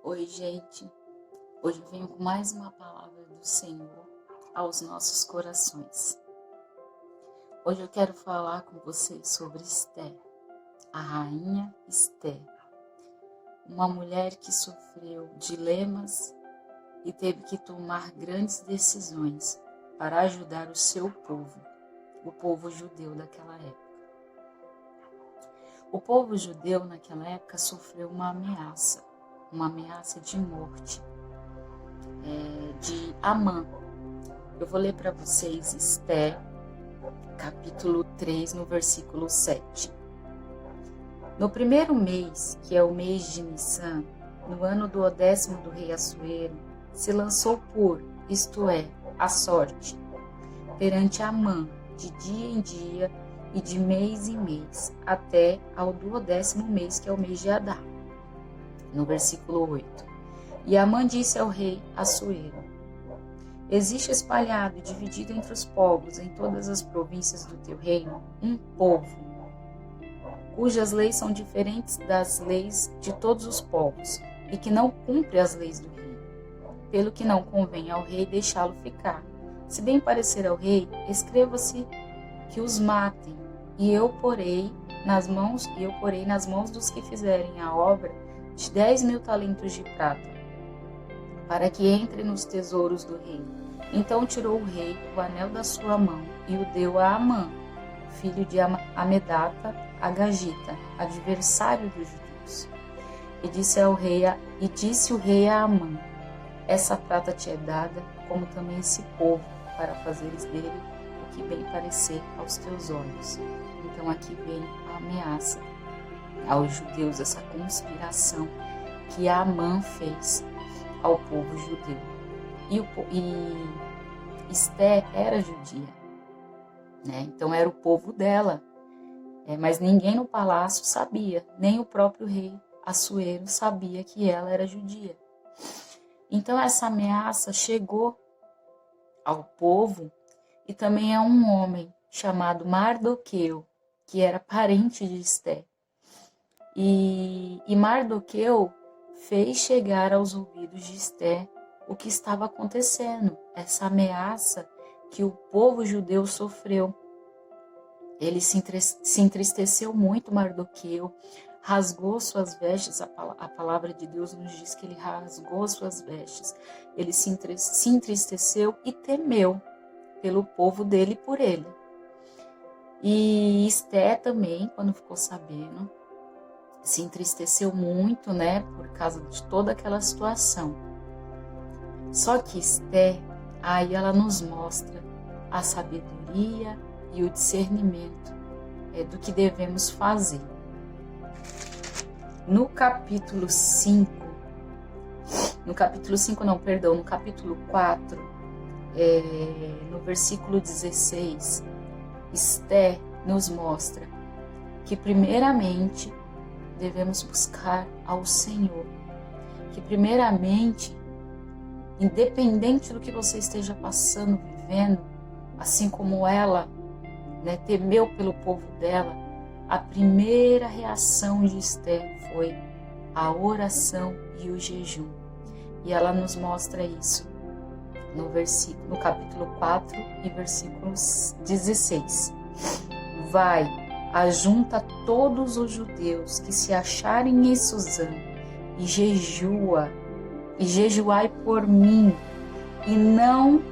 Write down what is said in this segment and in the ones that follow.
Oi, gente. Hoje eu venho com mais uma palavra do Senhor aos nossos corações. Hoje eu quero falar com vocês sobre Esther, a rainha Esther, uma mulher que sofreu dilemas e teve que tomar grandes decisões para ajudar o seu povo, o povo judeu daquela época. O povo judeu naquela época sofreu uma ameaça de morte, de Amã. Eu vou ler para vocês Esther, capítulo 3, no versículo 7. No primeiro mês, que é o mês de Nissan, no ano do 10º do rei Assuero, se lançou por, isto é, a sorte, perante Amã, de dia em dia e de mês em mês, até ao 12º mês, que é o mês de Adar. No versículo 8. E Amã disse ao rei Assuero: existe espalhado e dividido entre os povos em todas as províncias do teu reino um povo, cujas leis são diferentes das leis de todos os povos, e que não cumpre as leis do rei, pelo que não convém ao rei deixá-lo ficar. Se bem parecer ao rei, escreva-se que os matem, e eu porei nas mãos dos que fizerem a obra de 10.000 talentos de prata, para que entre nos tesouros do rei. Então tirou o rei o anel da sua mão e o deu a Amã, filho de Amedata, Agagita, adversário dos judeus. E disse o rei a Amã: essa prata te é dada, como também esse povo, para fazeres dele o que bem parecer aos teus olhos. Então aqui vem a ameaça aos judeus, essa conspiração que Amã fez ao povo judeu. E Esther era judia, né? Então era o povo dela, mas ninguém no palácio sabia, nem o próprio rei Assuero sabia que ela era judia. Então essa ameaça chegou ao povo e também a um homem chamado Mardoqueu, que era parente de Esther. E Mardoqueu fez chegar aos ouvidos de Esther o que estava acontecendo, essa ameaça que o povo judeu sofreu. Ele se entristeceu muito, Mardoqueu, rasgou suas vestes, a palavra de Deus nos diz que ele rasgou suas vestes. Ele se entristeceu e temeu pelo povo dele e por ele. E Esther também, quando ficou sabendo, se entristeceu muito, né, por causa de toda aquela situação. Só que Esther, aí ela nos mostra a sabedoria e o discernimento do que devemos fazer. No capítulo 4, no versículo 16, Esther nos mostra que primeiramente devemos buscar ao Senhor, que primeiramente, independente do que você esteja passando, vivendo, assim como ela, né, temeu pelo povo dela, a primeira reação de Esther foi a oração e o jejum. E ela nos mostra isso no capítulo 4 e versículo 16. Vai, ajunta todos os judeus que se acharem em Suzã e jejuai por mim, e não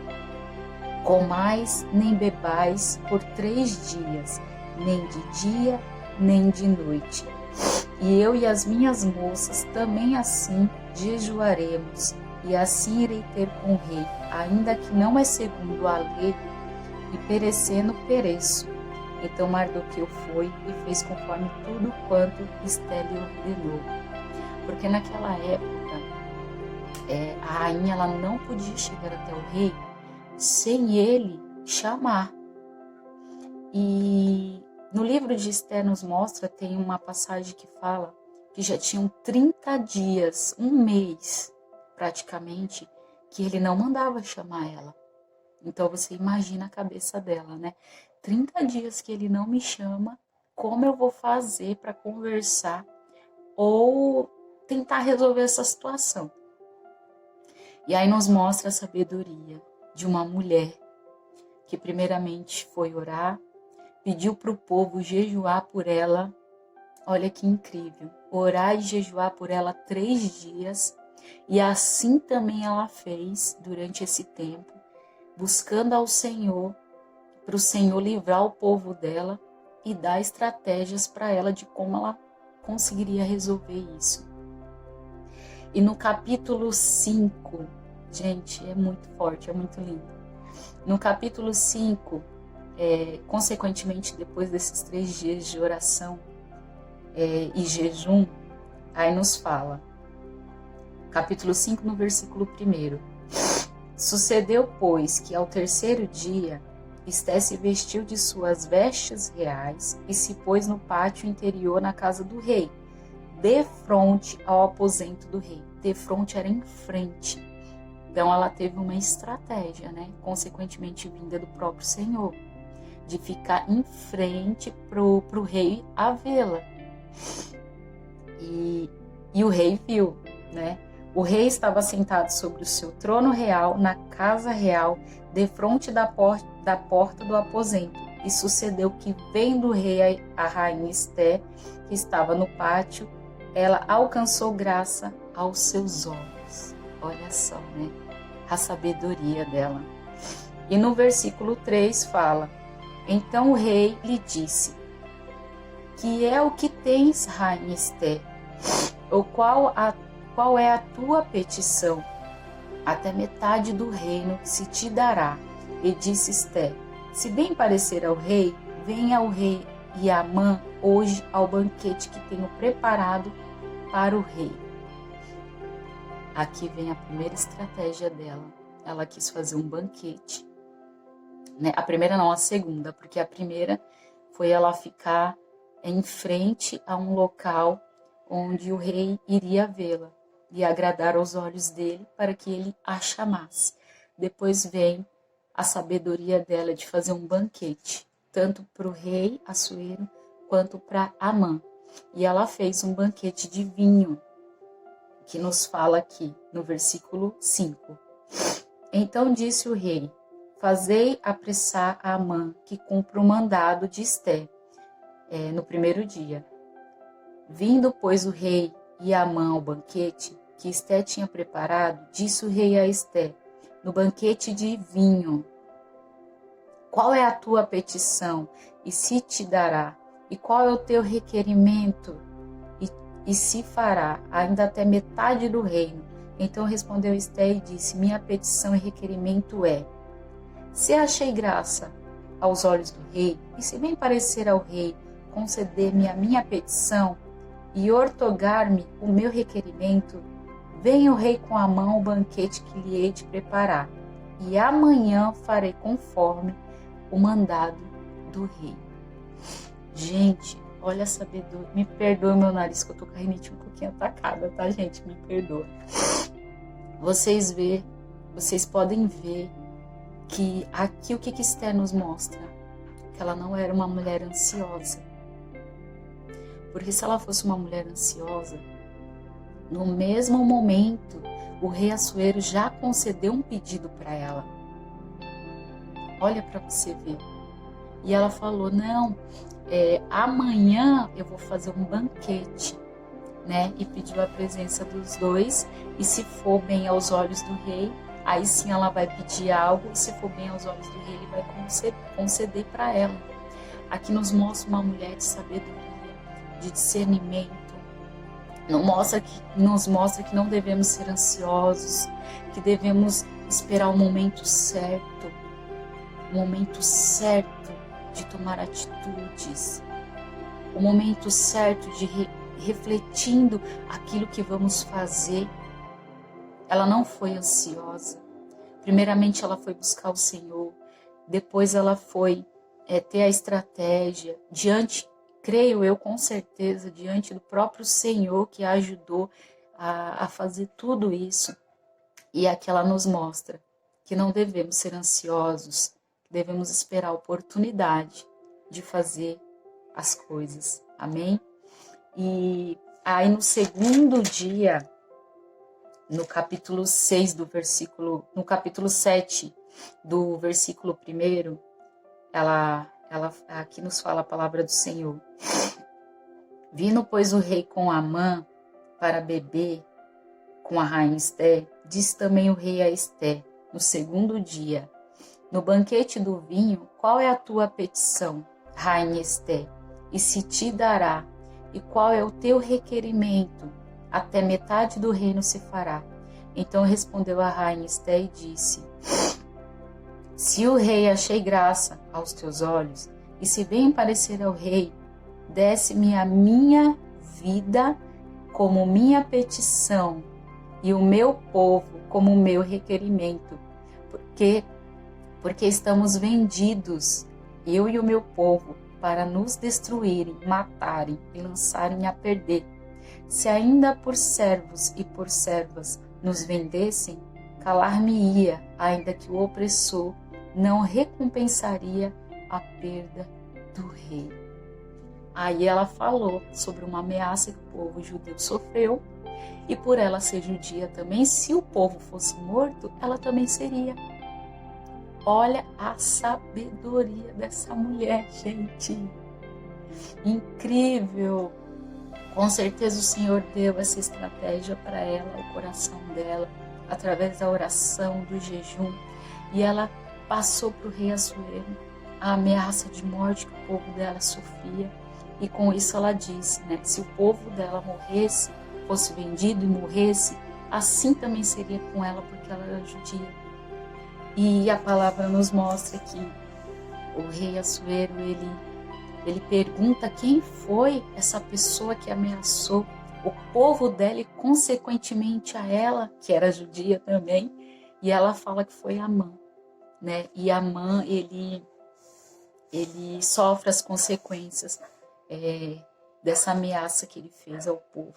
comais nem bebais por 3 dias, nem de dia, nem de noite. E eu e as minhas moças também assim jejuaremos, e assim irei ter com o rei, ainda que não é segundo a lei, e perecendo pereço. Então Mardoqueu foi e fez conforme tudo quanto Esther lhe ordenou. Porque naquela época, a rainha ela não podia chegar até o rei sem ele chamar. E no livro de Esther nos mostra, tem uma passagem que fala que já tinham 30 dias, um mês praticamente, que ele não mandava chamar ela. Então você imagina a cabeça dela, né? 30 dias que ele não me chama, como eu vou fazer para conversar ou tentar resolver essa situação. E aí nos mostra a sabedoria de uma mulher que primeiramente foi orar, pediu para o povo jejuar por ela. Olha que incrível, orar e jejuar por ela 3 dias, e assim também ela fez durante esse tempo, buscando ao Senhor, para o Senhor livrar o povo dela e dar estratégias para ela de como ela conseguiria resolver isso. E no capítulo 5, gente, é muito forte, é muito lindo. No capítulo 5, consequentemente, depois desses 3 dias de oração e jejum, aí nos fala, capítulo 5, no versículo 1. Sucedeu, pois, que ao 3º dia, Esté se vestiu de suas vestes reais e se pôs no pátio interior na casa do rei, de frente ao aposento do rei. De frente era em frente. Então ela teve uma estratégia, né? Consequentemente vinda do próprio Senhor, de ficar em frente pro rei a vê-la. E o rei viu, né? O rei estava sentado sobre o seu trono real, na casa real, defronte da porta do aposento. E sucedeu que, vendo o rei a rainha Esté, que estava no pátio, ela alcançou graça aos seus olhos. Olha só, né? A sabedoria dela. E no versículo 3 fala: então o rei lhe disse: que é o que tens, rainha Esté? Ou qual é a tua petição? Até metade do reino se te dará. E disse Esté: se bem parecer ao rei, venha o rei e Amã hoje ao banquete que tenho preparado para o rei. Aqui vem a primeira estratégia dela. Ela quis fazer um banquete, né? A primeira não, a segunda, porque a primeira foi ela ficar em frente a um local onde o rei iria vê-la e agradar aos olhos dele para que ele a chamasse. Depois vem a sabedoria dela de fazer um banquete, tanto para o rei Assuero quanto para Amã. E ela fez um banquete de vinho, que nos fala aqui no versículo 5. Então disse o rei: fazei apressar a Amã, que cumpra o mandado de Esté, no primeiro dia. Vindo, pois, o rei e Amã ao banquete que Esté tinha preparado, disse o rei a Esté, no banquete de vinho: qual é a tua petição, e se te dará? E qual é o teu requerimento, e se fará, ainda até metade do reino? Então respondeu Esté e disse: minha petição e requerimento é: se achei graça aos olhos do rei, e se bem parecer ao rei conceder-me a minha petição e ortogar-me o meu requerimento, venha o rei com a mão ao banquete que lhe hei de preparar, e amanhã farei conforme o mandado do rei. Gente, olha a sabedoria. Me perdoe meu nariz, que eu tô com a rinite um pouquinho atacada, tá, gente? Me perdoa. Vocês podem ver que aqui o que Esté nos mostra? Que ela não era uma mulher ansiosa. Porque se ela fosse uma mulher ansiosa, no mesmo momento, o rei Assuero já concedeu um pedido para ela. Olha para você ver. E ela falou: não, amanhã eu vou fazer um banquete, né? E pediu a presença dos dois. E se for bem aos olhos do rei, aí sim ela vai pedir algo. E se for bem aos olhos do rei, ele vai conceder para ela. Aqui nos mostra uma mulher de sabedoria, de discernimento. Nos mostra que não devemos ser ansiosos, que devemos esperar o momento certo de tomar atitudes, o momento certo de refletindo aquilo que vamos fazer. Ela não foi ansiosa. Primeiramente ela foi buscar o Senhor, depois ela foi ter a estratégia creio eu com certeza, diante do próprio Senhor que a ajudou a fazer tudo isso. E aqui ela nos mostra que não devemos ser ansiosos, que devemos esperar a oportunidade de fazer as coisas. Amém? E Aí no segundo dia, no capítulo 6 do versículo, no capítulo 7 do versículo 1, ela aqui nos fala a palavra do Senhor. Vindo, pois, o rei com Amã para beber com a rainha Esté, disse também o rei a Esté, no segundo dia: no banquete do vinho, qual é a tua petição, rainha Esté? E se te dará? E qual é o teu requerimento? Até metade do reino se fará. Então respondeu a rainha Esté e disse: se o rei achei graça aos teus olhos, e se bem parecer ao rei, desce-me a minha vida como minha petição, e o meu povo como meu requerimento, porque estamos vendidos, eu e o meu povo, para nos destruírem, matarem e lançarem a perder. Se ainda por servos e por servas nos vendessem, calar-me-ia, ainda que o opressor não recompensaria a perda do rei. Aí ela falou sobre uma ameaça que o povo judeu sofreu, e por ela ser judia também, se o povo fosse morto, ela também seria. Olha a sabedoria dessa mulher, gente. Incrível. Com certeza o Senhor deu essa estratégia para ela, o coração dela, através da oração, do jejum. E ela passou para o rei Assuero a ameaça de morte que o povo dela sofria. E com isso ela disse, né, que se o povo dela morresse, fosse vendido e morresse, assim também seria com ela, porque ela era judia. E a palavra nos mostra que o rei Assuero, ele pergunta quem foi essa pessoa que ameaçou o povo dela e consequentemente a ela, que era judia também, e ela fala que foi Amã, né? E Amã, ele sofre as consequências dessa ameaça que ele fez ao povo.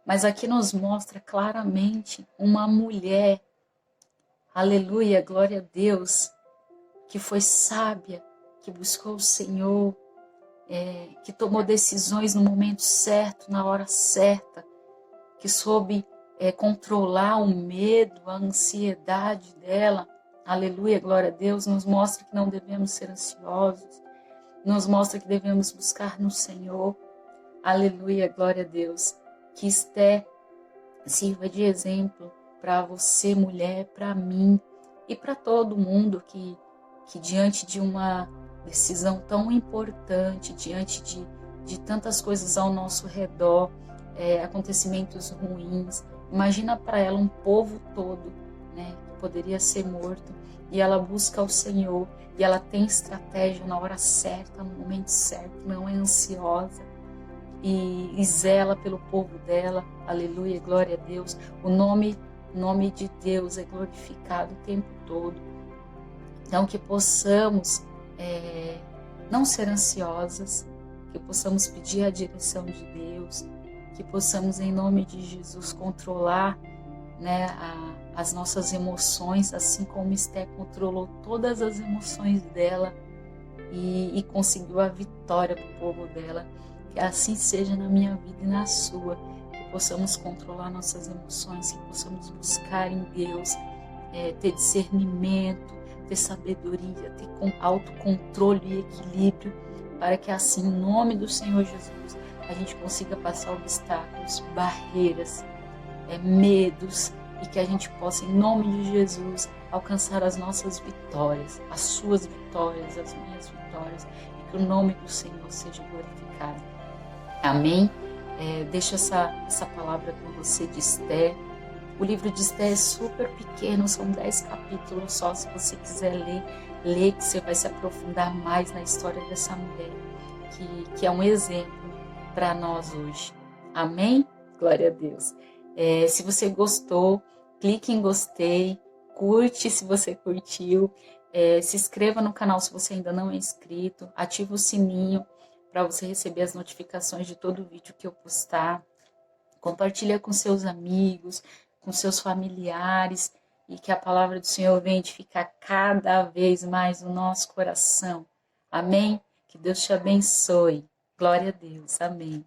Mas aqui nos mostra claramente uma mulher, aleluia, glória a Deus, que foi sábia, que buscou o Senhor, que tomou decisões no momento certo, na hora certa, que soube controlar o medo, a ansiedade dela. Aleluia, glória a Deus, nos mostra que não devemos ser ansiosos, nos mostra que devemos buscar no Senhor. Aleluia, glória a Deus. Que Esté sirva de exemplo para você, mulher, para mim e para todo mundo que diante de uma decisão tão importante, diante de tantas coisas ao nosso redor, acontecimentos ruins, imagina para ela um povo todo, né, que poderia ser morto, e ela busca o Senhor, e ela tem estratégia na hora certa, no momento certo, não é ansiosa, e zela pelo povo dela, aleluia, glória a Deus. O nome de Deus é glorificado o tempo todo. Então que possamos não ser ansiosas, que possamos pedir a direção de Deus, que possamos em nome de Jesus controlar, né, as nossas emoções, assim como Esté controlou todas as emoções dela e conseguiu a vitória para o povo dela. Que assim seja na minha vida e na sua, que possamos controlar nossas emoções, que possamos buscar em Deus, ter discernimento, ter sabedoria, ter autocontrole e equilíbrio, para que assim, em nome do Senhor Jesus, a gente consiga passar obstáculos, barreiras, medos, e que a gente possa, em nome de Jesus, alcançar as nossas vitórias, as suas vitórias, as minhas vitórias, e que o nome do Senhor seja glorificado. Amém? Deixa essa palavra com você de Esté. O livro de Esté é super pequeno, são 10 capítulos só. Se você quiser ler, que você vai se aprofundar mais na história dessa mulher, que é um exemplo para nós hoje. Amém? Glória a Deus. Se você gostou, clique em gostei, curte se você curtiu, se inscreva no canal se você ainda não é inscrito, ativa o sininho para você receber as notificações de todo vídeo que eu postar. Compartilha com seus amigos, com seus familiares, e que a palavra do Senhor venha edificar cada vez mais o nosso coração. Amém? Que Deus te abençoe. Glória a Deus. Amém.